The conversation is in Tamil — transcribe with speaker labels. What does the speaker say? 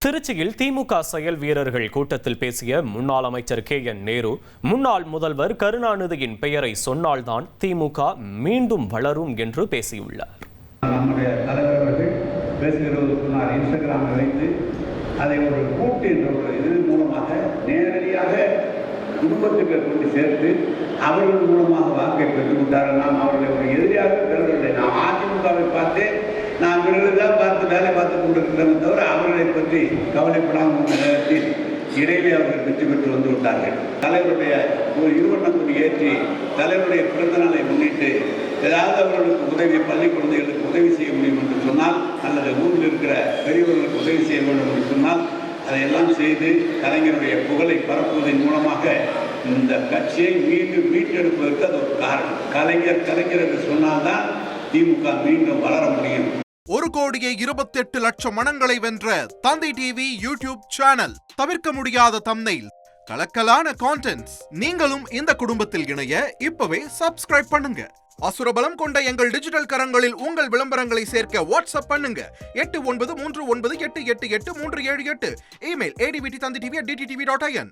Speaker 1: திருச்சியில் திமுக செயல் வீரர்கள் கூட்டத்தில் பேசிய முன்னாள் அமைச்சர் KN நேரு, முன்னாள் முதல்வர் கருணாநிதியின் பெயரை சொன்னால்தான் திமுக மீண்டும் வளரும் என்று பேசியுள்ளார்.
Speaker 2: நம்முடைய தலைவர்கள் பேசுகிறவர்கள் இன்ஸ்டாகிராமில் வைத்து அதை ஒரு கூட்டு என்ற ஒரு இதன் மூலமாக நேரடியாக குடும்பத்துக்கு கொண்டு சேர்த்து அவர்கள் மூலமாக வாக்கை பெற்றுக் கொண்டார்கள். நாம் அவர்களை ஒரு எதிரியாக கருதவில்லை. நாம் அதிமுகவை பார்த்து நாம் இவர்கள் தான் பார்த்து வேலை பார்த்து கொண்டிருக்கிறோம் தவிர அவர்களை பற்றி கவலைப்படாமல் நேரத்தில் இடையிலே அவர்கள் வெற்றி பெற்று வந்து விட்டார்கள். தலைவருடைய ஒரு இருவண்ணத்தை ஏற்றி தலைவருடைய பிறந்த நாளை முன்னிட்டு ஏதாவது அவர்களுக்கு உதவி, பள்ளி குழந்தைகளுக்கு உதவி செய்ய முடியும் என்று சொன்னால், அல்லது ஊரில் இருக்கிற பெரியவர்களுக்கு உதவி செய்ய வேண்டும் என்று சொன்னால் அதையெல்லாம் செய்து கலைஞருடைய புகழை பரப்புவதன் மூலமாக இந்த கட்சியை மீண்டும் மீட்டெடுப்பதற்கு அது ஒரு காரணம். கலைஞர் என்று சொன்னால்தான் திமுக மீண்டும் வளர முடியும்.
Speaker 3: 1,28,00,000 மனங்களை வென்ற தந்தி டிவி யூடியூப் சேனல். தவிர்க்க முடியாத தம்ப்நெயில், கலக்கலான கான்டென்ட்ஸ். நீங்களும் இந்த குடும்பத்தில் இணைய இப்பவே சப்ஸ்கிரைப் பண்ணுங்க. அசுரபலம் கொண்ட எங்கள் டிஜிட்டல் கரங்களில் உங்கள் விளம்பரங்களை சேர்க்க வாட்ஸ்அப் பண்ணுங்க. 8939888838. Email advtthanditv@dttv.in.